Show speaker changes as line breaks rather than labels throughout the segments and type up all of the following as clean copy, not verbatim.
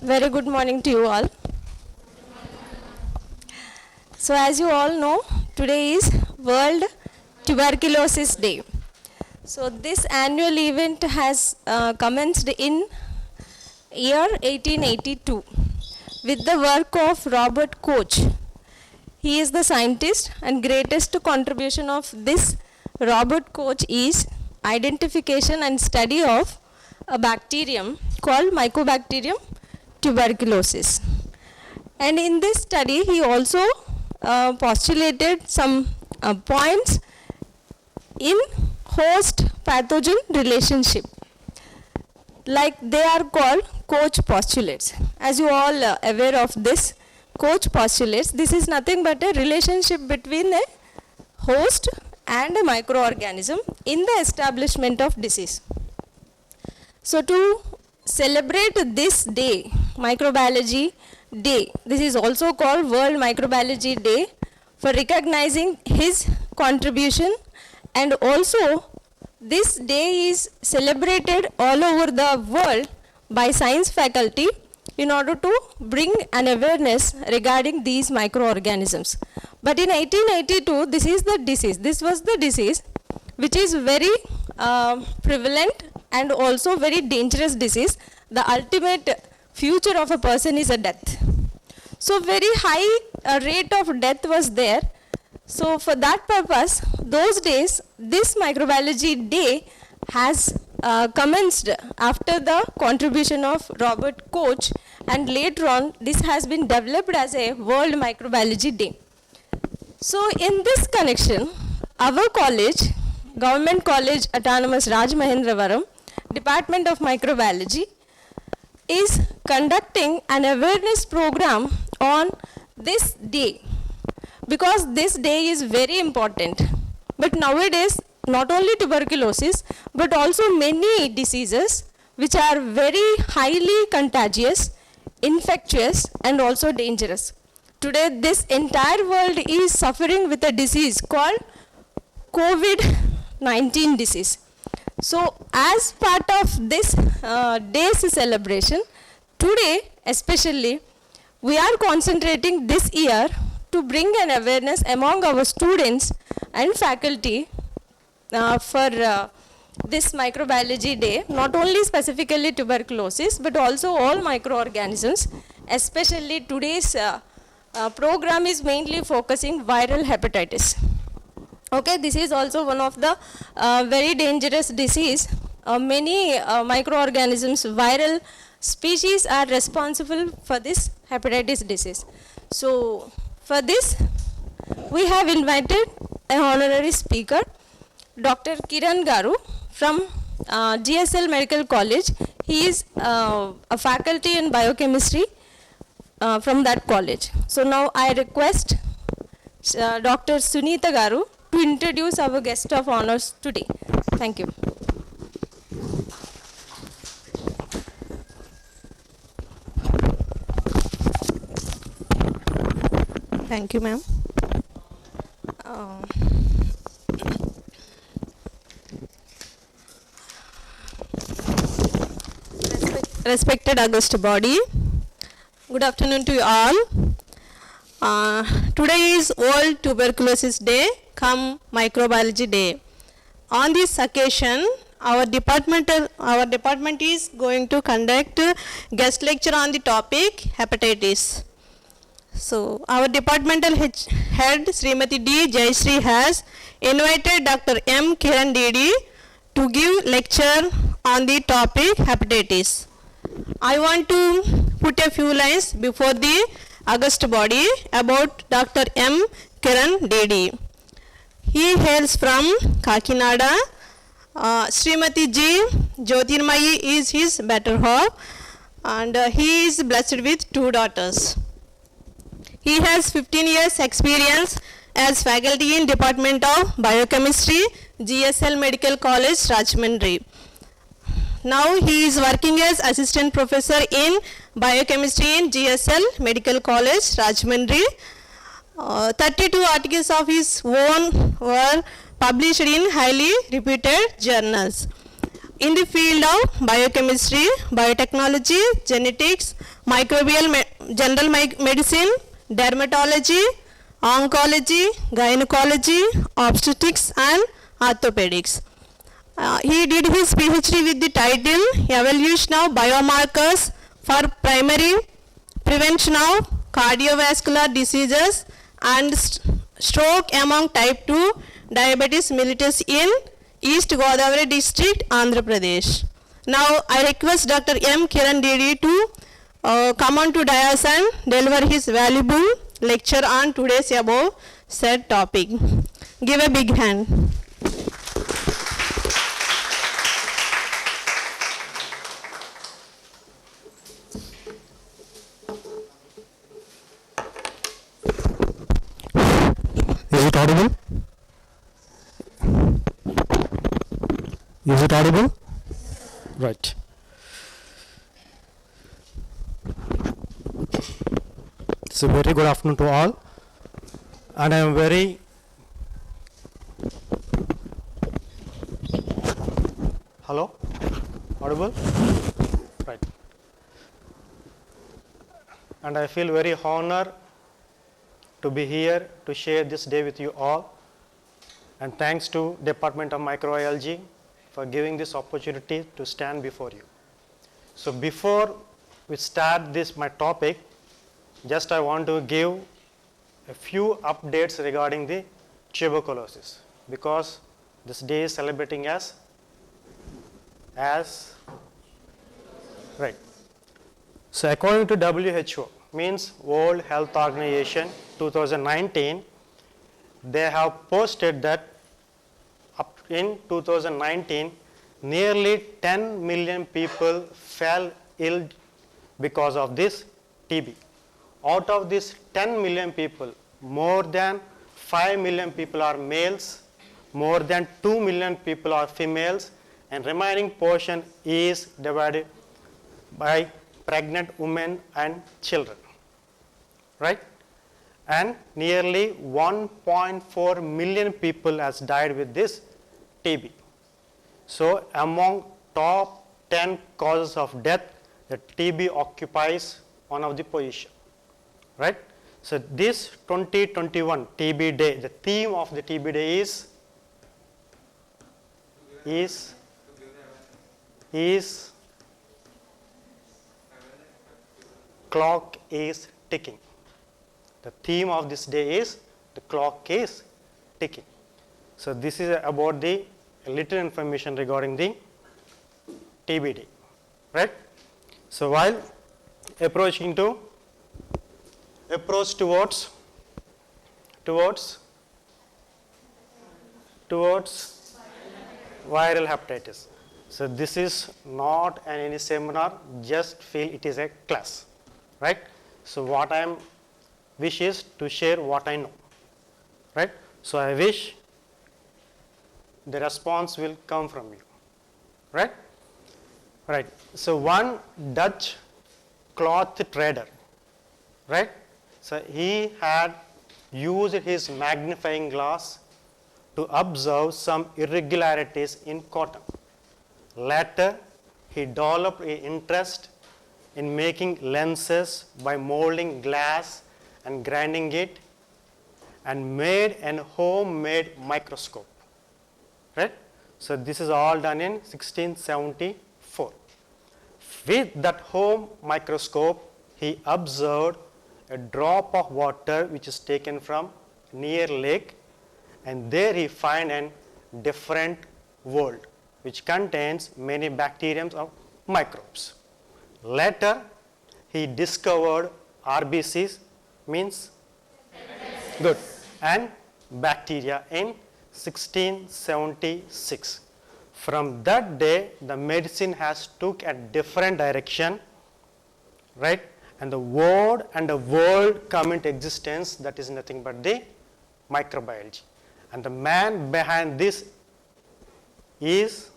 Very good morning to you all. So as you all know, today is World Tuberculosis Day. So this annual event has commenced in year 1882 with the work of Robert Koch. He is the scientist, and greatest contribution of this Robert Koch is identification and study of a bacterium called Mycobacterium tuberculosis. And in this study he also postulated some points in host pathogen relationship, like they are called Koch postulates. As you all aware of this Koch postulates, this is nothing but a relationship between a host and a microorganism in the establishment of disease. So to celebrate this day, Microbiology Day, this is also called World Microbiology Day, for recognizing his contribution, and also this day is celebrated all over the world by science faculty in order to bring an awareness regarding these microorganisms. But in 1882, this was the disease which is very prevalent and also very dangerous disease. The ultimate future of a person is a death. So very high rate of death was there. So for that purpose, those days, this Microbiology Day has commenced after the contribution of Robert Koch, and later on this has been developed as a World Microbiology Day. So in this connection, our college, Government College Autonomous Rajamahendravaram, Department of Microbiology, is conducting an awareness program on this day, because this day is very important. But nowadays, not only tuberculosis, but also many diseases which are very highly contagious, infectious, and also dangerous. Today, this entire world is suffering with a disease called COVID-19 disease. So, as part of this day's celebration, today especially, we are concentrating this year to bring an awareness among our students and faculty for this Microbiology Day, not only specifically tuberculosis, but also all microorganisms. Especially today's program is mainly focusing viral hepatitis. Okay, this is also one of the very dangerous disease. Many microorganisms, viral species are responsible for this hepatitis disease. So for this, we have invited an honorary speaker, Dr. Kiran Garu from GSL Medical College. He is a faculty in biochemistry from that college. So now I request Dr. Sunita Garu to introduce our guest of honors today. Thank you.
Thank you, ma'am. Respected August body, good afternoon to you all. Today is World Tuberculosis Day, come Microbiology Day. On this occasion, our department is going to conduct guest lecture on the topic hepatitis. So, our departmental head Srimati D. Jayashree has invited Dr. M. Kiran DD to give lecture on the topic hepatitis. I want to put a few lines before the august body about Dr. M. Kiran DD. He hails from Kakinada. Srimati G. Jyotirmayi is his better half, and he is blessed with 2 daughters. He has 15 years experience as faculty in Department of Biochemistry, GSL Medical College, Rajahmundry. Now he is working as assistant professor in biochemistry in GSL Medical College, Rajahmundry. 32 articles of his own were published in highly reputed journals. in the field of biochemistry, biotechnology, genetics, general medicine, dermatology, oncology, gynecology, obstetrics and orthopedics. He did his PhD with the title Evaluation of Biomarkers for Primary Prevention of Cardiovascular Diseases and Stroke among Type 2 Diabetes mellitus in East Godavari District, Andhra Pradesh. Now I request Dr. M. Kiran Didi to come on to dais and deliver his valuable lecture on today's above said topic. Give a big hand.
Is it audible? Is it audible? Right. So very good afternoon to all, and I am very hello, audible, right, and I feel very honored to be here to share this day with you all, and thanks to Department of Microbiology for giving this opportunity to stand before you. So before we start my topic, just I want to give a few updates regarding the tuberculosis, because this day is celebrating as right. So according to WHO, means World Health Organization 2019, they have posted that up in 2019 nearly 10 million people fell ill because of this TB. Out of this 10 million people, more than 5 million people are males, more than 2 million people are females, and remaining portion is divided by pregnant women and children, right? And nearly 1.4 million people has died with this TB. So among top 10 causes of death, the TB occupies one of the position, right? So this 2021 TB day, the theme of the TB day is clock is ticking. The theme of this day is the clock is ticking. So this is about the little information regarding the TB day, right? So while approach towards viral hepatitis. So this is not any seminar, just feel it is a class, right? So what I am wish is to share what I know, right? So I wish the response will come from you, right? Right. So one Dutch cloth trader, right? So he had used his magnifying glass to observe some irregularities in cotton. Later, he developed an interest in making lenses by molding glass and grinding it, and made an homemade microscope, right? So this is all done in 1674. With that home microscope, he observed a drop of water which is taken from near lake, and there he find a different world which contains many bacteriums or microbes. Later, he discovered RBCs, means good, and bacteria in 1676. From that day, the medicine has took a different direction, right? And the word and the world come into existence, that is nothing but the microbiology. And the man behind this is,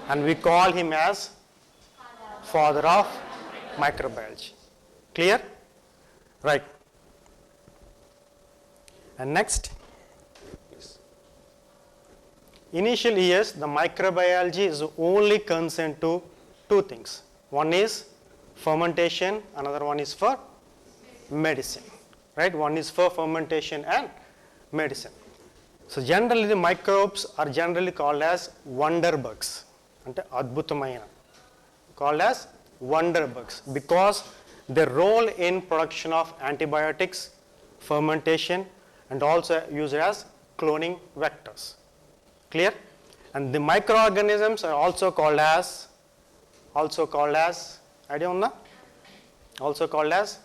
and we call him as father of microbiology. Clear? Right. And next, please. initial years, the microbiology is only concerned to two things. One is fermentation, another one is for medicine, right? One is for fermentation and medicine. So generally the microbes are generally called as wonder bugs, ante adbhutamaina, called as wonder bugs because their role in production of antibiotics, fermentation, and also used as cloning vectors. Clear? And the microorganisms are also called as idea unna? Also called as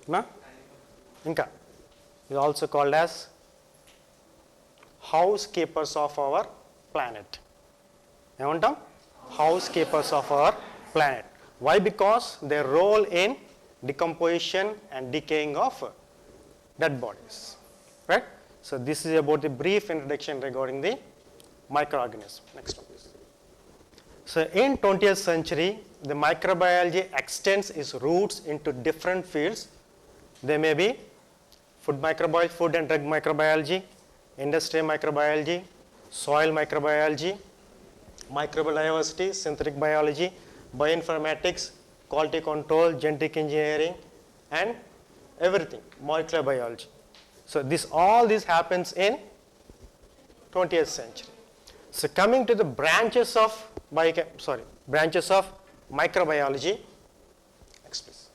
na? Inka is also called as housekeepers of our planet. Emantam? Housekeepers of our planet. Why? Because their role in decomposition and decaying of dead bodies, right? So this is about the brief introduction regarding the microorganism. Next one, please. So in 20th century, the microbiology extends its roots into different fields. They may be food microbiology, food and drug microbiology, industrial microbiology, soil microbiology, microbial diversity, synthetic biology, bioinformatics, quality control, genetic engineering, and everything, molecular biology. So all this happens in 20th century. So coming to the branches of microbiology. Next please.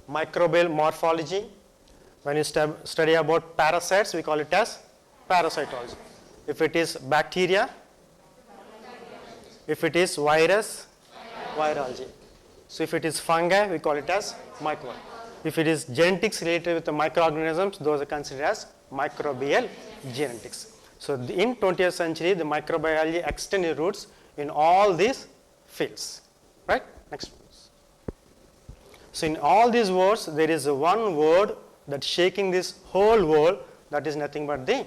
Microbial morphology. When you study about parasites, we call it as parasitology. If it is bacteria, if it is virus, virology. So if it is fungi, we call it as microbiology. If it is genetics related with the microorganisms, those are considered as microbial genetics. So in 20th century, the microbiology extended roots in all these fields, right? Next one. So in all these words, there is one word that's shaking this whole world, that is nothing but the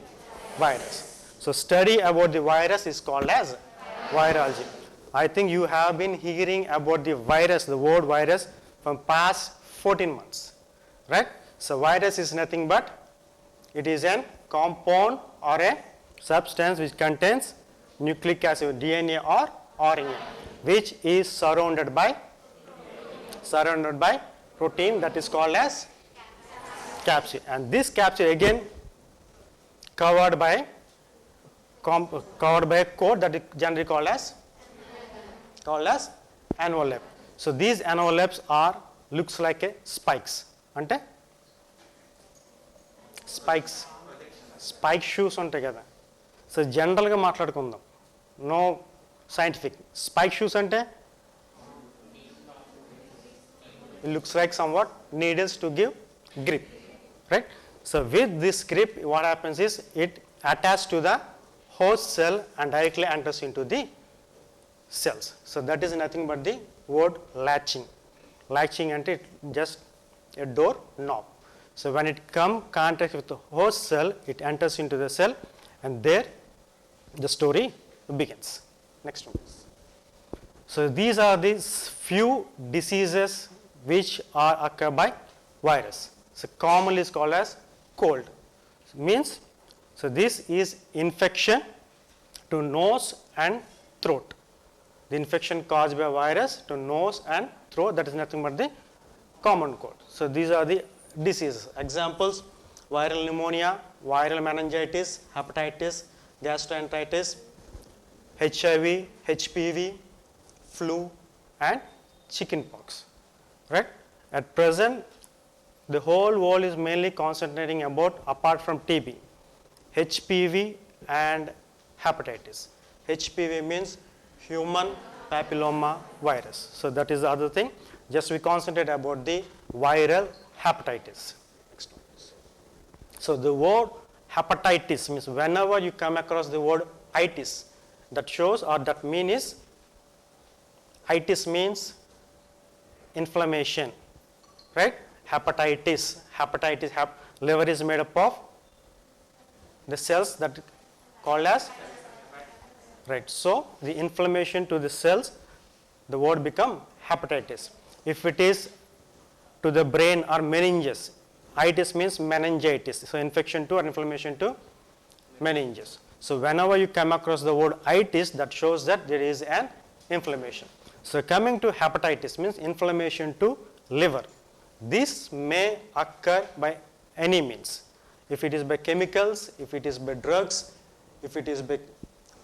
virus. So study about the virus is called as virology. I think you have been hearing about the virus, the word virus, from past 14 months, right? So virus is nothing but it is a compound or a substance which contains nucleic acid, DNA or RNA, which is surrounded by protein that is called as capsule. And this capsule again covered by a coat that is generally called as envelope. So these envelopes looks like a spikes. Ante spikes, spike shoes untayi kada. So general ga maatladukundam, no scientific. Spike shoes ante it looks like somewhat needles to give grip, right? So with this grip, what happens is it attaches to the host cell and directly enters into the cells. So that is nothing but the word latching. Latching and it just a door knob. So when it come contact with the host cell, it enters into the cell, and there the story begins. Next one. So these are the few diseases which are occurred by virus. So commonly is called as cold. Means, so this is infection to nose and throat. The infection caused by virus to nose and throat, that is nothing but the common cold. So these are the diseases. Examples: viral pneumonia, viral meningitis, hepatitis, gastroenteritis, HIV, HPV, flu, and chickenpox. Right? At present, the whole world is mainly concentrating about, apart from TB, HPV and hepatitis. HPV means human papilloma virus. So that is the other thing. Just we concentrate about the viral hepatitis. So the word hepatitis means whenever you come across the word itis, that shows or that means itis means inflammation, right? Hepatitis, liver is made up of the cells that called as, right? So the inflammation to the cells, the word become hepatitis. If it is to the brain or meninges, itis means meningitis. So infection to or inflammation to meninges. So whenever you come across the word itis, that shows that there is an inflammation. So coming to hepatitis means inflammation to liver. This may occur by any means. If it is by chemicals, if it is by drugs, if it is by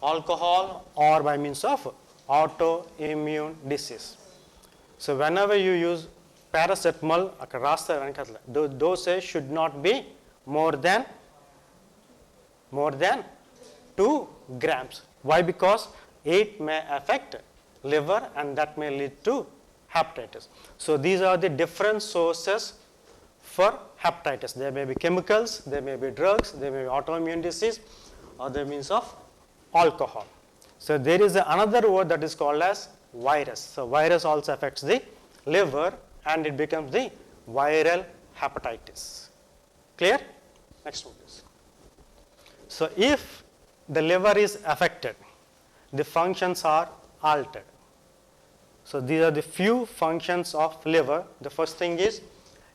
alcohol, or by means of autoimmune disease. So whenever you use paracetamol, the dosage should not be more than 2 grams. Why? Because it may affect liver and that may lead to hepatitis. So these are the different sources for hepatitis. There may be chemicals, there may be drugs, there may be autoimmune disease, or the means of alcohol. So there is another word that is called as virus. So virus also affects the liver and it becomes the viral hepatitis. Clear? Next one please. So if the liver is affected, the functions are altered. So these are the few functions of liver. The first thing is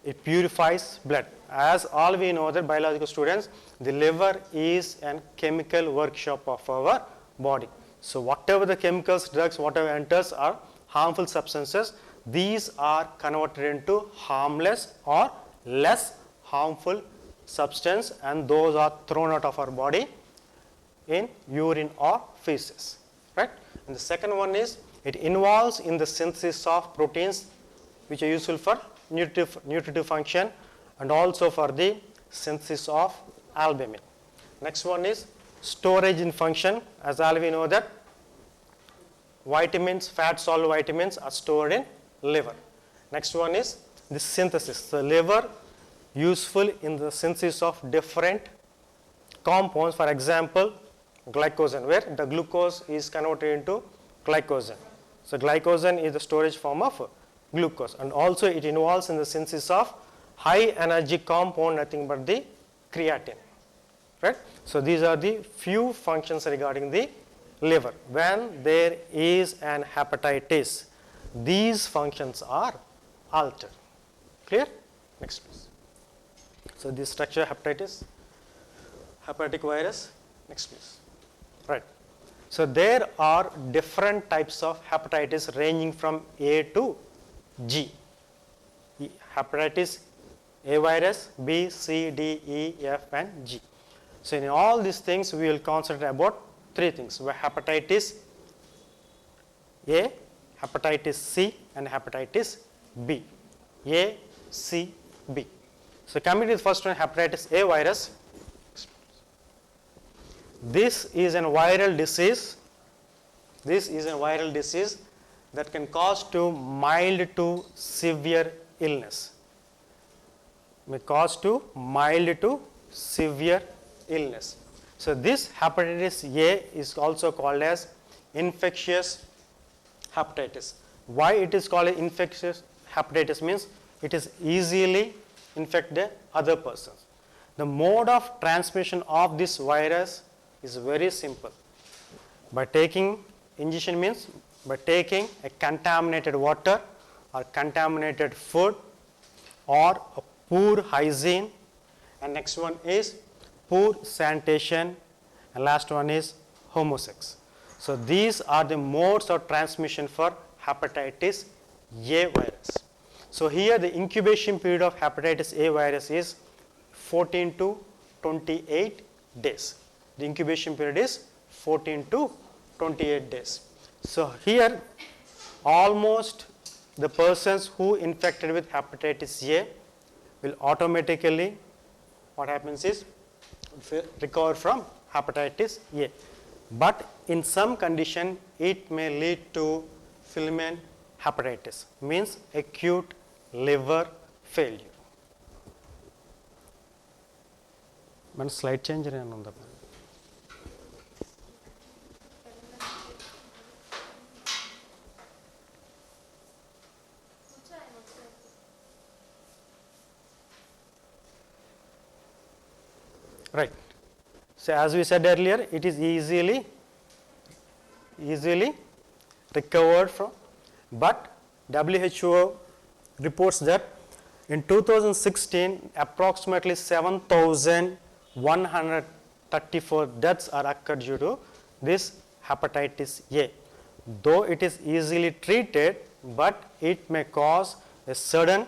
it purifies blood. As all we know that biological students, the liver is a chemical workshop of our body. So whatever the chemicals, drugs, whatever enters are harmful substances. These are converted into harmless or less harmful substance, and those are thrown out of our body in urine or feces, right? And the second one is it involves in the synthesis of proteins which are useful for nutritive function and also for the synthesis of albumin. Next one is storage in function. As all we know that vitamins, fat soluble vitamins are stored in liver. Next one is the synthesis. The liver useful in the synthesis of different compounds, for example glycogen, where the glucose is converted into glycogen. So glycogen is the storage form of glucose, and also it involves in the synthesis of high energy compound, nothing but the creatine, right? So these are the few functions regarding the liver. When there is an hepatitis, these functions are altered. Clear? Next please. So this structure hepatitis, hepatic virus. Next please. Right. So there are different types of hepatitis ranging from A to G. Hepatitis A virus, B, C, D, E, F and G. So in all these things we will concentrate about 3 things: hepatitis A, hepatitis C and hepatitis B. A, C, B. So coming to the first one, hepatitis A virus. This is a viral disease. This is a viral disease that can cause to mild to severe illness. May cause to mild to severe illness. So this hepatitis A is also called as infectious hepatitis. Why it is called infectious hepatitis means it is easily infect the other persons. The mode of transmission of this virus is very simple. By taking ingestion means by taking a contaminated water or contaminated food or a poor hygiene, and next one is poor sanitation, and last one is homosex. So these are the modes of transmission for hepatitis A virus. So here the incubation period of hepatitis A virus is 14 to 28 days. The incubation period is 14 to 28 days. So here almost the persons who infected with hepatitis A will automatically, what happens is, recover from hepatitis A. But in some condition it may lead to fulminant hepatitis, means acute liver failure. Man slide change another. Right. So as we said earlier, it is easily recovered from, but WHO reports that in 2016 approximately 7,100 34 deaths are occurred due to this hepatitis A. Though it is easily treated, but it may cause a sudden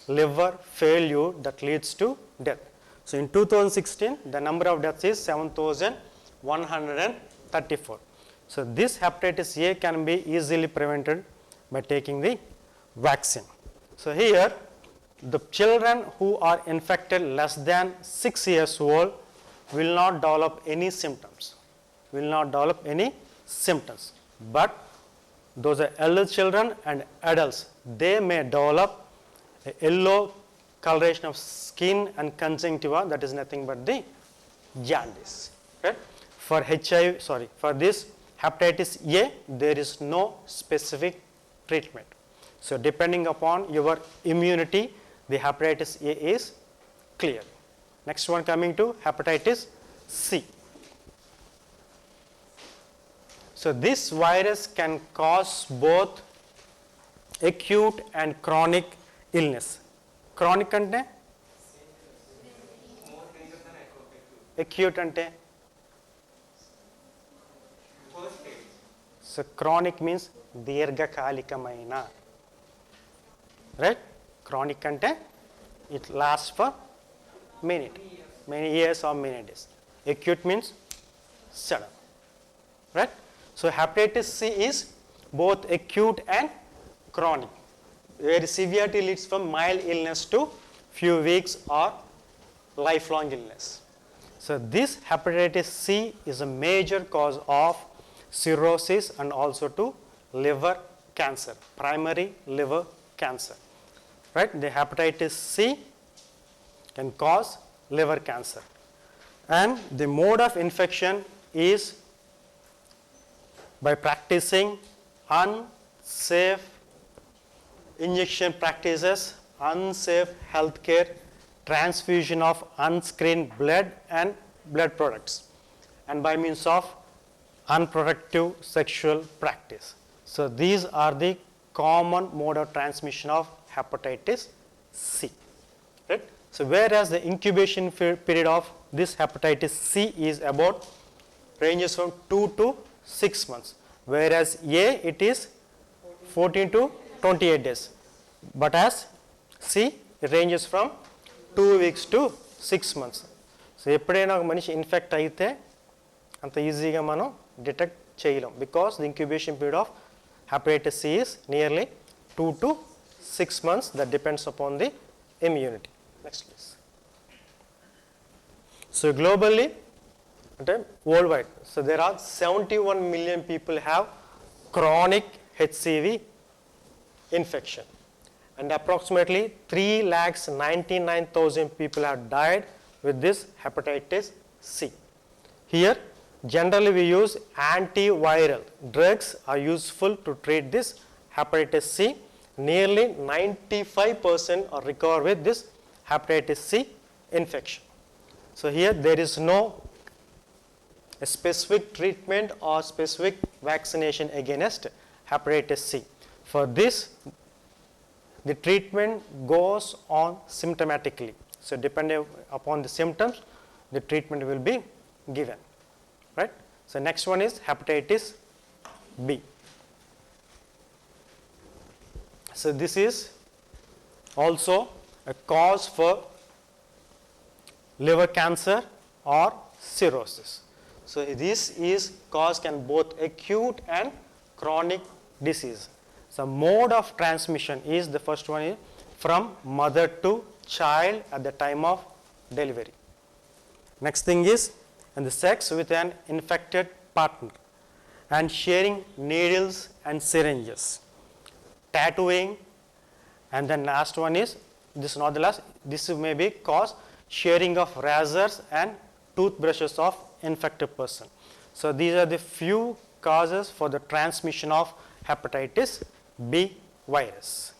liver failure that leads to death. So in 2016, the number of deaths is 7,134. So this hepatitis A can be easily prevented by taking the vaccine. So here, the children who are infected less than 6 years old will not develop any symptoms, but those are elder children and adults, they may develop a yellow coloration of skin and conjunctiva, that is nothing but the jaundice. Right? For this hepatitis A, there is no specific treatment. So depending upon your immunity, the hepatitis A is clear. Next one, coming to hepatitis C. So this virus can cause both acute and chronic illness. Chronic ante acute ante. So chronic means dirghakalikamayna. Right? Chronic ante it lasts for many years or many days. Acute means sudden. Right? So hepatitis C is both acute and chronic, where severity leads from mild illness to few weeks or lifelong illness. So this hepatitis C is a major cause of cirrhosis and also to liver cancer, primary liver cancer. Right? The hepatitis C can cause liver cancer. And the mode of infection is by practicing unsafe injection practices, unsafe healthcare, transfusion of unscreened blood and blood products, and by means of unprotective sexual practice. So these are the common mode of transmission of hepatitis C. Right? So whereas the incubation period of this hepatitis C is about ranges from 2 to 6 months, whereas A it is 14 to 28 days, but as C it ranges from 2 weeks to 6 months. So ఎప్పుడైనా ఒక మనిషి infect అయితే అంత ఈజీగా మనం detect చేయలేం, because the incubation period of hepatitis C is nearly 2 to 6 months. That depends upon the immunity. Next please. So globally, worldwide, so there are 71 million people have chronic HCV infection, and approximately 3,99,000 people have died with this hepatitis C. Here, generally we use antiviral drugs are useful to treat this hepatitis C. Nearly 95% are recovered with this hepatitis C infection. So here there is no a specific treatment or specific vaccination against hepatitis C. For this, the treatment goes on symptomatically. So depending upon the symptoms, the treatment will be given. Right? So next one is hepatitis B. So this is also a cause for liver cancer or cirrhosis. So this is cause can both acute and chronic disease. So mode of transmission is the first one is from mother to child at the time of delivery. Next thing is and the sex with an infected partner, and sharing needles and syringes, tattooing, and then last one is, this is not the last, this may be cause sharing of razors and toothbrushes of infected person. So these are the few causes for the transmission of hepatitis B virus.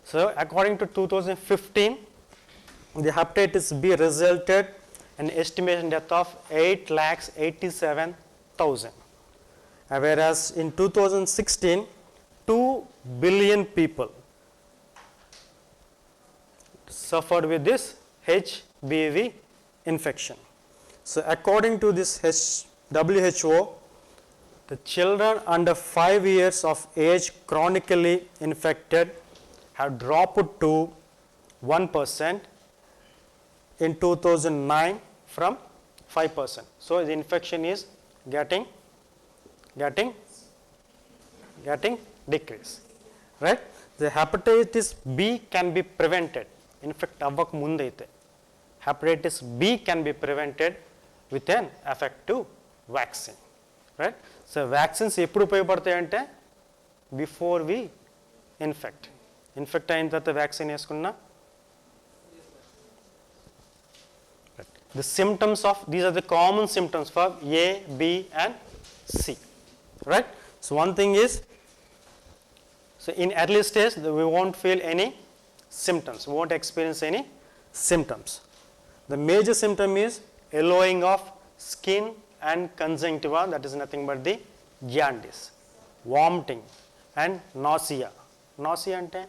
So according to 2015, the hepatitis B resulted in estimated death of 8,87,000, whereas in 2016, 2 billion people suffered with this HBV infection. So according to this WHO, the children under 5 years of age chronically infected have dropped to 1% in 2009 from 5%. So the infection is getting decreased, right? The hepatitis B can be prevented. In fact, avvak mundaithe hepatitis B can be prevented with an effective vaccine, right? So vaccines eppudu upayogapadtayi ante before we infect అయిన తర్వాత vaccine వేసుకున్నా. The symptoms of these are the common symptoms for A, B and C, right? So one thing is, so in early stage we won't feel any symptoms, we won't experience any symptoms. The major symptom is yellowing of skin and conjunctiva, that is nothing but the jaundice, vomiting and nausea. Nausea ante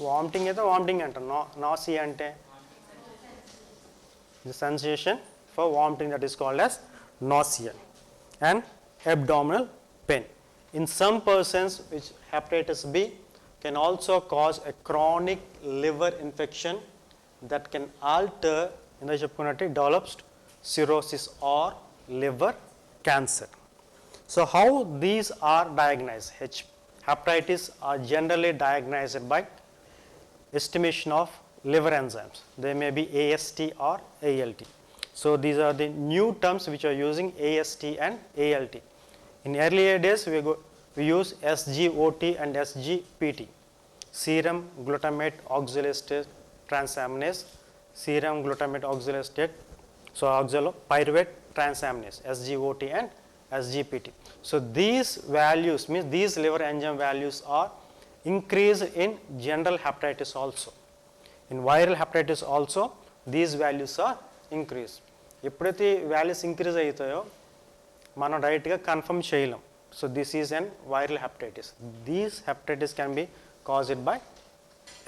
vomiting అయితే vomiting అంటారు. Nausea అంటే the sensation for vomiting, that is called as nausea, and abdominal pain. In some persons which hepatitis B can also cause a chronic liver infection that can alter inda cheppukunnattu develops cirrhosis or liver cancer. So how these are diagnosed? Hepatitis are generally diagnosed by estimation of liver enzymes. They may be AST or ALT. So these are the new terms which are using AST and ALT. In earlier days we use SGOT and SGPT, serum glutamate oxalate transaminase, serum glutamate oxalate, so oxalopyruvate transaminase, SGOT and SGPT. So these values means these liver enzyme values are increase in general hepatitis also. In viral hepatitis also these values are increased. ఎప్పుడైతే values increase అవుతాయో మనం డైరెక్ట్గా confirm చేయలేం. So this is an viral hepatitis. These hepatitis can be caused by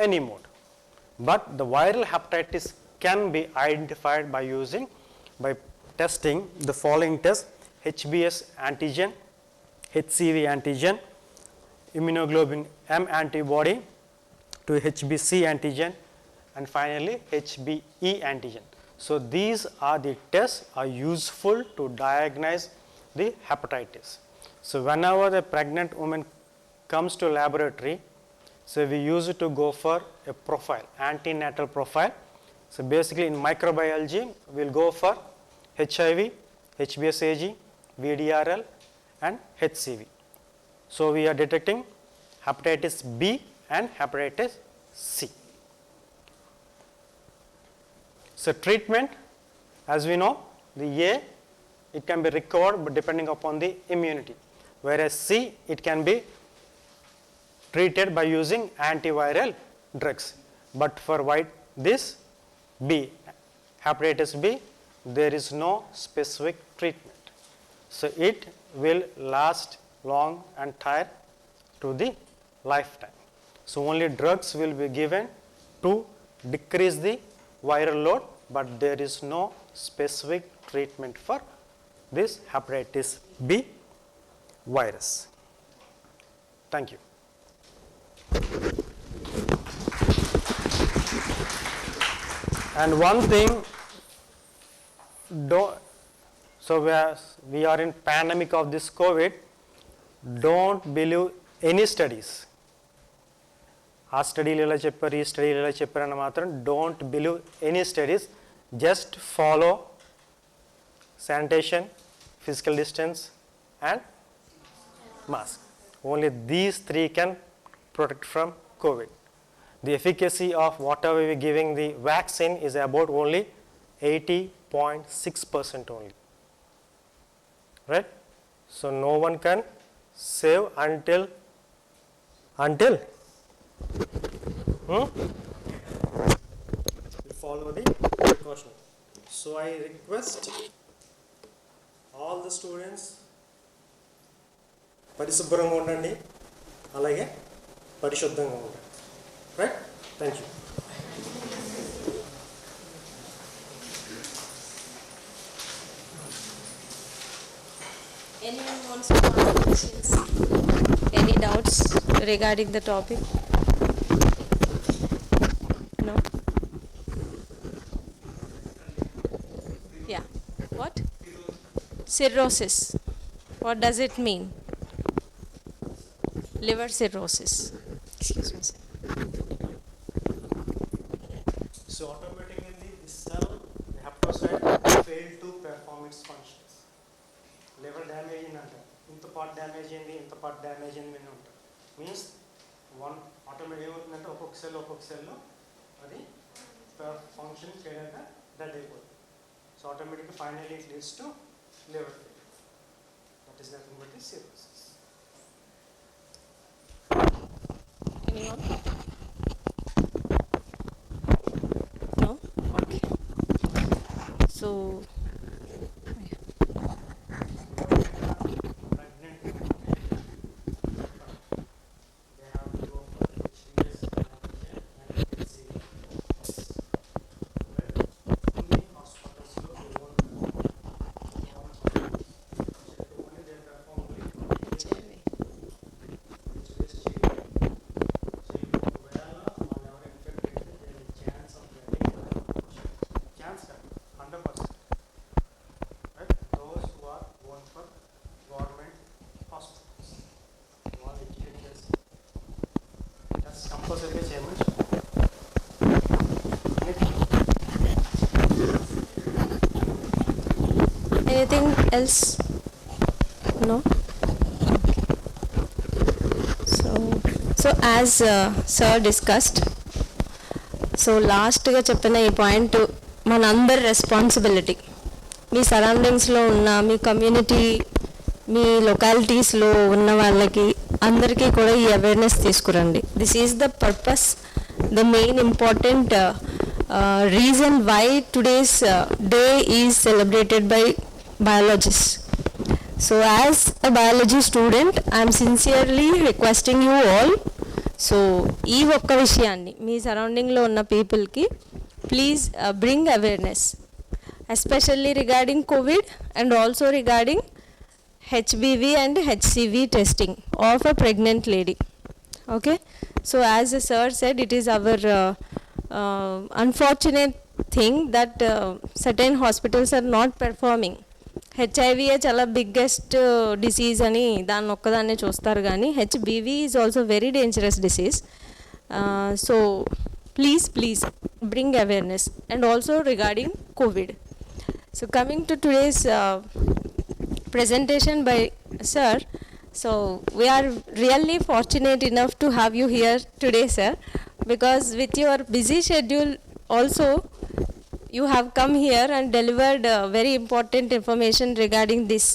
any mode, but the viral hepatitis can be identified by testing the following tests: HBs antigen, HCV antigen, immunoglobulin M antibody to HBC antigen, and finally HBe antigen. So these are the tests are useful to diagnose the hepatitis. So whenever the pregnant woman comes to laboratory, so we use to go for a profile, antenatal profile. So basically in microbiology we will go for HIV, HBsAg, VDRL and HCV. So we are detecting hepatitis B and hepatitis C. So treatment, as we know, the A, it can be recovered but depending upon the immunity, whereas C, it can be treated by using antiviral drugs. But for this B, hepatitis B, there is no specific treatment. So it will last long and tire to the lifetime. So only drugs will be given to decrease the viral load, but there is no specific treatment for this hepatitis B virus. Thank you. And one thing, so we are in pandemic of this COVID, don't believe any studies. ఆ స్టడీలు ఎలా చెప్పారు, ఈ స్టడీలు ఎలా చెప్పారని మాత్రం don't believe any studies. Just follow sanitation, physical distance and mask. Only these 3 can protect from COVID. The efficacy of whatever we are giving the vaccine is about only 80.6% only, right? So no one can save until we follow the precaution. So I request all the students పరిశుభ్రంగా ఉండండి, అలాగే పరిశుద్ధంగా ఉండండి, right? Thank you.
questions? Any doubts regarding the topic? No? Yeah. What? Cirrhosis. What does it mean? Liver cirrhosis. Excuse me, sir.
So automatically this cell, the hepatocyte, failed to perform its functions. Liver damage in under, ఇంత part damage అయింది, ఇంత part damage అయింది అని ఉంటుంది. Means one automatic ఏమవుతుందంటే ఒక్కొక్క సెల్లో అది ఫంక్షన్ చేయలేక డెడ్ అయిపోతుంది. సో ఆటోమేటిక్గా finally it leads to liver failure. That is nothing but the cirrhosis.
Anyone? No? Okay. So,
Pregnant people, they have to go for HBS and HCV. Only hospitals లో they won't only they perform HBS చేయడం. So ఒకవేళ వాళ్ళు ఎవరు infect అయితే there is chance of getting chance 100%. Right? Those who are going for government hospitals, వాళ్ళు educate చేసి that's compulsory చేయమని
anything else? No? So as sir discussed, so లాస్ట్గా చెప్పిన ఈ పాయింట్ మనందరి రెస్పాన్సిబిలిటీ. మీ సరౌండింగ్స్లో ఉన్న మీ కమ్యూనిటీ, మీ లొకాలిటీస్లో ఉన్న వాళ్ళకి అందరికీ కూడా ఈ అవేర్నెస్ తీసుకురండి. This is the purpose, the main important reason why today's day is celebrated by biologists. So as a biology student, I am sincerely requesting you all, so ఈ ఒక్క విషయాన్ని మీ సరౌండింగ్లో ఉన్న పీపుల్కి please bring awareness, especially regarding Covid and also regarding HBV and HCV testing of a pregnant lady. Okay, so as the sir said, it is our unfortunate thing that certain hospitals are not performing. హెచ్ఐవియే చాలా biggest disease అని దాన్ని ఒక్కదాన్నే చూస్తారు, కానీ HBV is also very dangerous disease. So please bring awareness and also regarding Covid. So coming to today's presentation by sir, so we are really fortunate enough to have you here today, sir, because with your busy schedule also you have come here and delivered very important information regarding this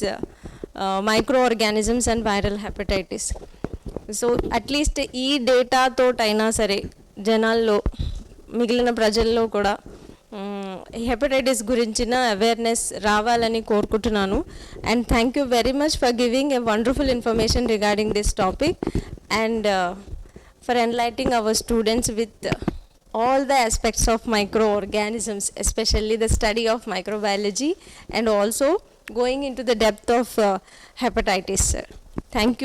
microorganisms and viral hepatitis. So at least ఈ data తోటైనా సరే జనాల్లో మిగిలిన ప్రజల్లో కూడా hepatitis గురించిన awareness రావాలని కోరుకుంటున్నాను. And thank you very much for giving a wonderful information regarding this topic and for enlightening our students with all the aspects of microorganisms, especially the study of microbiology and also going into the depth of hepatitis, sir. Thank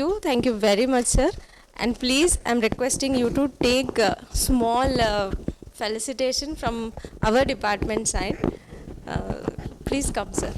you very much, sir. And please, I'm requesting you to take a small felicitation from our department side. Please come, sir.